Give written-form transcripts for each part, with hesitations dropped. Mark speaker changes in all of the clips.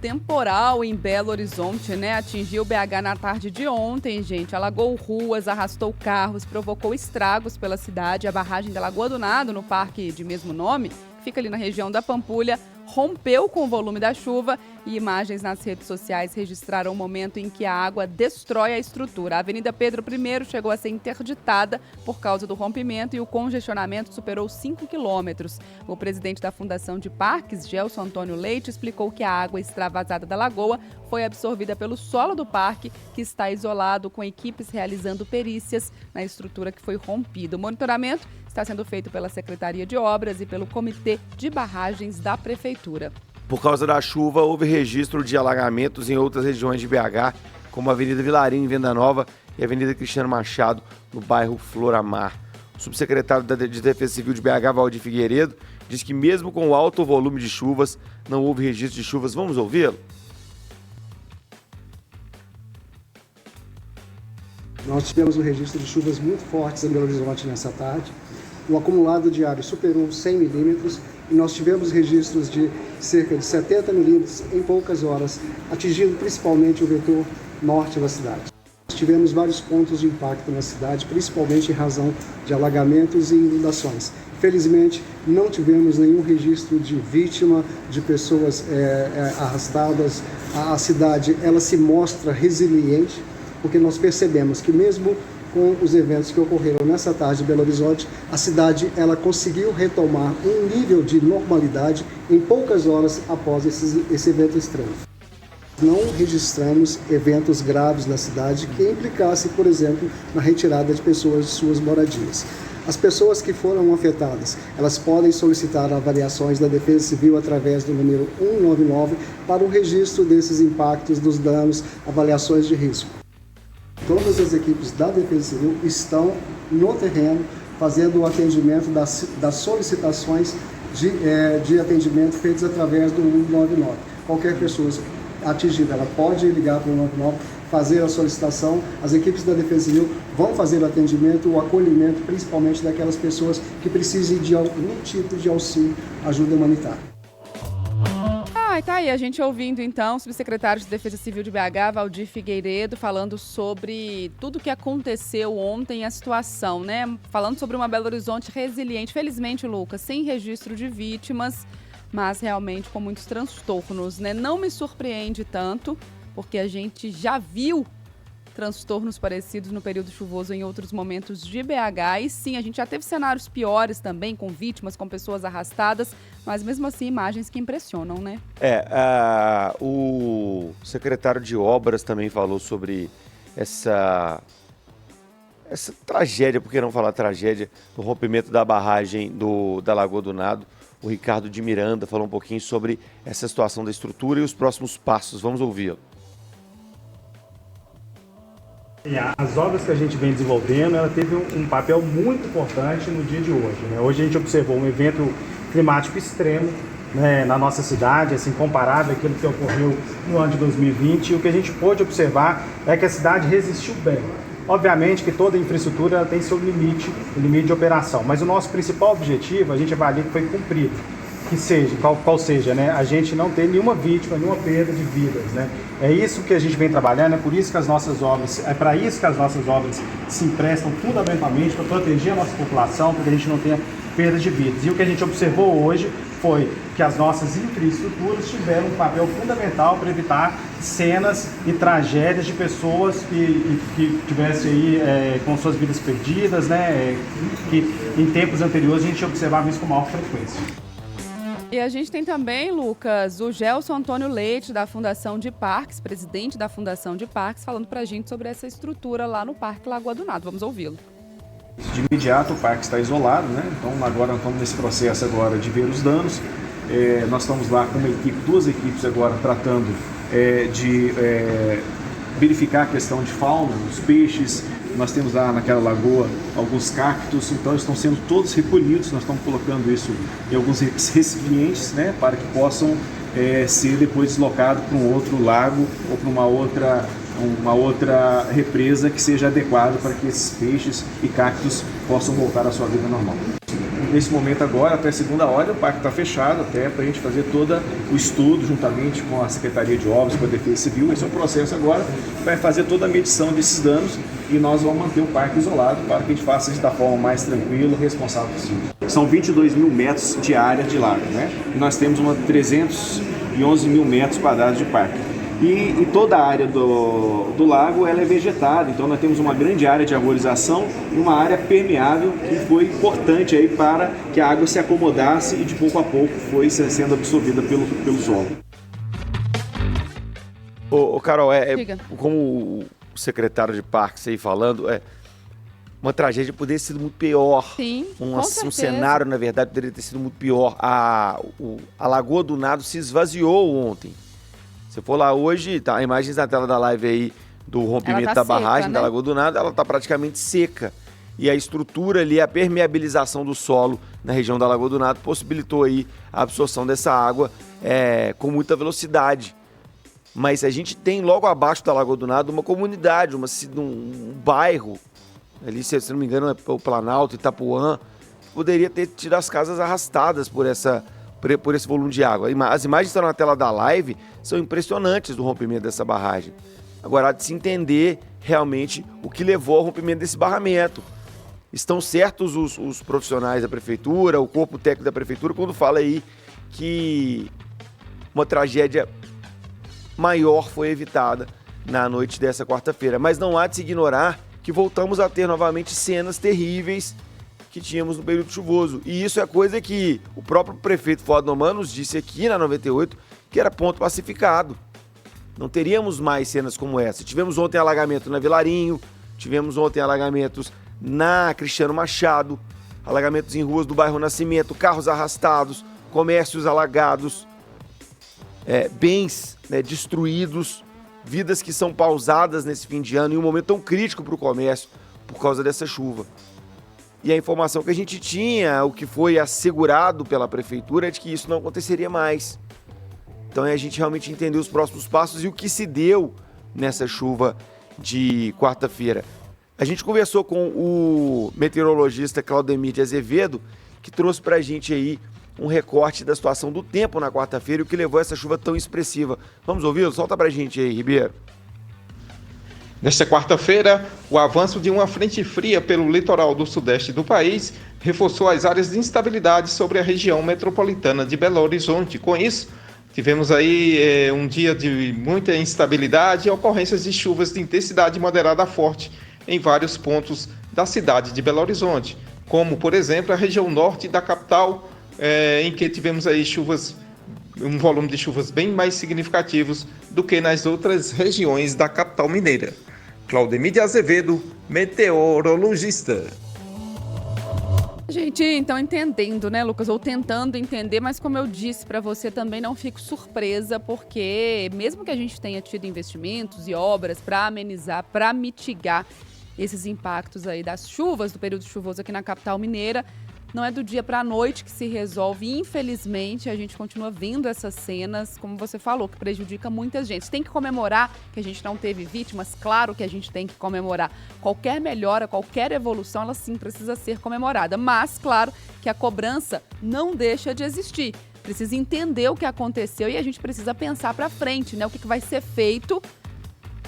Speaker 1: temporal em Belo Horizonte, né? Atingiu BH na tarde de ontem, gente. Alagou ruas, arrastou carros, provocou estragos pela cidade. A barragem da Lagoa do Nado, no parque de mesmo nome, que fica ali na região da Pampulha, rompeu com o volume da chuva e imagens nas redes sociais registraram o momento em que a água destrói a estrutura. A Avenida Pedro I chegou a ser interditada por causa do rompimento e o congestionamento superou 5 quilômetros. O presidente da Fundação de Parques, Gelson Antônio Leite, explicou que a água extravasada da lagoa foi absorvida pelo solo do parque, que está isolado, com equipes realizando perícias na estrutura que foi rompida. O monitoramento está sendo feito pela Secretaria de Obras e pelo Comitê de Barragens da Prefeitura.
Speaker 2: Por causa da chuva, houve registro de alagamentos em outras regiões de BH, como a Avenida Vilarinho, em Venda Nova, e a Avenida Cristiano Machado, no bairro Floramar. O subsecretário de Defesa Civil de BH, Valdir Figueiredo, diz que mesmo com o alto volume de chuvas, não houve registro de chuvas. Vamos ouvi-lo?
Speaker 3: Nós tivemos um registro de chuvas muito fortes em Belo Horizonte nessa tarde. O acumulado diário superou 100 milímetros e nós tivemos registros de cerca de 70 milímetros em poucas horas, atingindo principalmente o vetor norte da cidade. Nós tivemos vários pontos de impacto na cidade, principalmente em razão de alagamentos e inundações. Felizmente, não tivemos nenhum registro de vítima, de pessoas arrastadas. A cidade ela se mostra resiliente, porque nós percebemos que mesmo com os eventos que ocorreram nessa tarde em Belo Horizonte, a cidade ela conseguiu retomar um nível de normalidade em poucas horas após esse evento extremo. Não registramos eventos graves na cidade que implicassem, por exemplo, na retirada de pessoas de suas moradias. As pessoas que foram afetadas, elas podem solicitar avaliações da Defesa Civil através do número 199 para o registro desses impactos, dos danos, avaliações de risco. Todas as equipes da Defesa Civil estão no terreno fazendo o atendimento das solicitações de atendimento feitas através do 199. Qualquer pessoa atingida, ela pode ligar para o 199, fazer a solicitação. As equipes da Defesa Civil vão fazer o atendimento, o acolhimento, principalmente daquelas pessoas que precisem de algum tipo de auxílio, ajuda humanitária.
Speaker 1: Tá aí, a gente ouvindo então o subsecretário de Defesa Civil de BH, Valdir Figueiredo, falando sobre tudo o que aconteceu ontem, a situação, né? Falando sobre uma Belo Horizonte resiliente. Felizmente, Lucas, sem registro de vítimas, mas realmente com muitos transtornos, né? Não me surpreende tanto, porque a gente já viu transtornos parecidos no período chuvoso em outros momentos de BH. E sim, a gente já teve cenários piores também, com vítimas, com pessoas arrastadas, mas mesmo assim imagens que impressionam, né?
Speaker 2: O secretário de Obras também falou sobre essa tragédia, por que não falar tragédia, do rompimento da barragem da Lagoa do Nado. O Ricardo de Miranda falou um pouquinho sobre essa situação da estrutura e os próximos passos. Vamos ouvi-lo.
Speaker 4: As obras que a gente vem desenvolvendo, ela teve um papel muito importante no dia de hoje, né? Hoje a gente observou um evento climático extremo, né, na nossa cidade, assim, comparável àquilo que ocorreu no ano de 2020. E o que a gente pôde observar é que a cidade resistiu bem. Obviamente que toda infraestrutura ela tem seu limite, o limite de operação, mas o nosso principal objetivo, a gente avalia que foi cumprido. Que seja, qual seja, né, a gente não ter nenhuma vítima, nenhuma perda de vidas, né? É isso que a gente vem trabalhando, é por isso que as nossas obras, é para isso que as nossas obras se emprestam fundamentalmente, para proteger a nossa população, para que a gente não tenha perda de vidas. E o que a gente observou hoje foi que as nossas infraestruturas tiveram um papel fundamental para evitar cenas e tragédias de pessoas que tivessem aí com suas vidas perdidas, né? Que em tempos anteriores a gente observava isso com maior frequência.
Speaker 1: E a gente tem também, Lucas, o Gelson Antônio Leite, da Fundação de Parques, presidente da Fundação de Parques, falando pra gente sobre essa estrutura lá no Parque Lagoa do Nado. Vamos ouvi-lo.
Speaker 5: De imediato o parque está isolado, né? Então agora nós estamos nesse processo agora de ver os danos. Nós estamos lá com duas equipes agora tratando de verificar a questão de fauna, os peixes. Nós temos lá naquela lagoa alguns cactos, então estão sendo todos recolhidos. Nós estamos colocando isso em alguns recipientes, né, para que possam ser depois deslocados para um outro lago ou para uma outra represa que seja adequada para que esses peixes e cactos possam voltar à sua vida normal. nesse momento agora, até segunda hora, o parque está fechado até para a gente fazer todo o estudo juntamente com a Secretaria de Obras, com a Defesa Civil. Esse é um processo agora, vai fazer toda a medição desses danos e nós vamos manter o parque isolado para que a gente faça isso da forma mais tranquila e responsável possível. São 22 mil metros de área de lago, né? E nós temos 311 mil metros quadrados de parque. E toda a área do lago ela é vegetada, então nós temos uma grande área de arborização e uma área permeável que foi importante aí para que a água se acomodasse e de pouco a pouco foi sendo absorvida pelo solo.
Speaker 2: Ô Carol, como o secretário de Parques aí falando, uma tragédia poderia ter sido muito pior.
Speaker 1: Sim, com
Speaker 2: Um
Speaker 1: certeza.
Speaker 2: cenário, na verdade, poderia ter sido muito pior. A Lagoa do Nado se esvaziou ontem. Se for lá hoje, tá, a imagem na tela da live aí do rompimento da barragem da Lagoa do Nado, ela está praticamente seca. E a estrutura ali, a permeabilização do solo na região da Lagoa do Nado possibilitou aí a absorção dessa água com muita velocidade. Mas a gente tem logo abaixo da Lagoa do Nado uma comunidade, um bairro, ali se não me engano é o Planalto, Itapuã, poderia ter tido as casas arrastadas por esse volume de água. As imagens que estão na tela da live são impressionantes do rompimento dessa barragem. Agora, há de se entender realmente o que levou ao rompimento desse barramento. Estão certos os profissionais da prefeitura, o corpo técnico da prefeitura, quando fala aí que uma tragédia maior foi evitada na noite dessa quarta-feira. Mas não há de se ignorar que voltamos a ter novamente cenas terríveis que tínhamos no período chuvoso. E isso é coisa que o próprio prefeito Fuad Noman nos disse aqui na 98, que era ponto pacificado. Não teríamos mais cenas como essa. Tivemos ontem alagamento na Vilarinho, tivemos ontem alagamentos na Cristiano Machado, alagamentos em ruas do bairro Nascimento, carros arrastados, comércios alagados, bens destruídos, vidas que são pausadas nesse fim de ano em um momento tão crítico para o comércio por causa dessa chuva. E a informação que a gente tinha, o que foi assegurado pela prefeitura, é de que isso não aconteceria mais. Então a gente realmente entendeu os próximos passos e o que se deu nessa chuva de quarta-feira. A gente conversou com o meteorologista Claudemir de Azevedo, que trouxe pra gente aí um recorte da situação do tempo na quarta-feira e o que levou a essa chuva tão expressiva. Vamos ouvi-lo? Solta pra gente aí, Ribeiro.
Speaker 6: Nesta quarta-feira, o avanço de uma frente fria pelo litoral do sudeste do país reforçou as áreas de instabilidade sobre a região metropolitana de Belo Horizonte. Com isso, tivemos aí um dia de muita instabilidade e ocorrências de chuvas de intensidade moderada a forte em vários pontos da cidade de Belo Horizonte, como, por exemplo, a região norte da capital, em que tivemos aí um volume de chuvas bem mais significativos do que nas outras regiões da capital mineira. Claudemir de Azevedo, meteorologista.
Speaker 1: Gente, então entendendo, né, Lucas? Ou tentando entender, mas como eu disse para você, também não fico surpresa, porque mesmo que a gente tenha tido investimentos e obras para amenizar, para mitigar esses impactos aí das chuvas, do período chuvoso aqui na capital mineira, não é do dia para a noite que se resolve. E, infelizmente, a gente continua vendo essas cenas, como você falou, que prejudica muita gente. Tem que comemorar que a gente não teve vítimas, claro que a gente tem que comemorar. Qualquer melhora, qualquer evolução, ela sim precisa ser comemorada. Mas, claro, que a cobrança não deixa de existir. Precisa entender o que aconteceu e a gente precisa pensar para frente, né? O que vai ser feito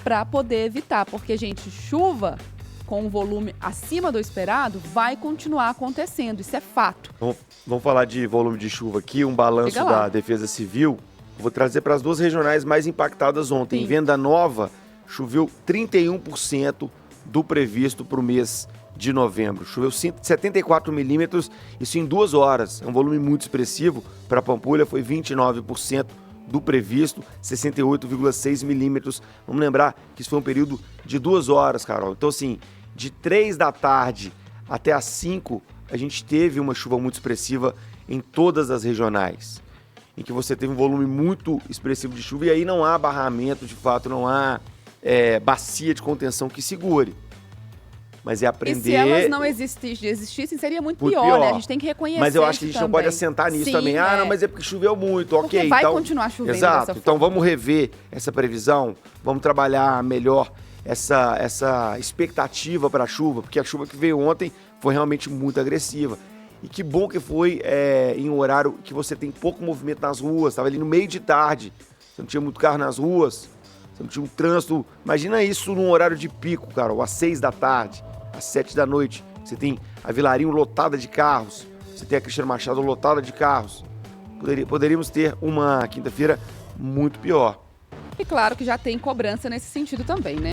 Speaker 1: para poder evitar. Porque, gente, chuva com um volume acima do esperado, vai continuar acontecendo. Isso é fato.
Speaker 2: Vamos falar de volume de chuva aqui, um balanço da Defesa Civil. Vou trazer para as duas regionais mais impactadas ontem. Sim. Em Venda Nova, choveu 31% do previsto para o mês de novembro. Choveu 74 milímetros, isso em 2 horas. É um volume muito expressivo. Para Pampulha foi 29% do previsto, 68,6 milímetros. Vamos lembrar que isso foi um período de 2 horas, Carol. Então, assim, de 3 da tarde até as 5, a gente teve uma chuva muito expressiva em todas as regionais, em que você teve um volume muito expressivo de chuva e aí não há barramento, de fato, não há bacia de contenção que segure. Mas é aprender... E
Speaker 1: se elas não existissem, seria muito pior, né? A gente tem que reconhecer.
Speaker 2: Mas eu acho que a gente não pode assentar nisso também. Não, mas é porque choveu muito, ok.
Speaker 1: Porque vai continuar chovendo
Speaker 2: exato.
Speaker 1: dessa
Speaker 2: Então
Speaker 1: forma.
Speaker 2: Vamos rever essa previsão, vamos trabalhar melhor essa expectativa para a chuva, porque a chuva que veio ontem foi realmente muito agressiva. E que bom que foi em um horário que você tem pouco movimento nas ruas, estava ali no meio de tarde, você não tinha muito carro nas ruas, você não tinha um trânsito. Imagina isso num horário de pico, Carol, às 6 da tarde, às 7 da noite. Você tem a Vilarinho lotada de carros, você tem a Cristiano Machado lotada de carros. Poderíamos ter uma quinta-feira muito pior.
Speaker 1: E claro que já tem cobrança nesse sentido também, né?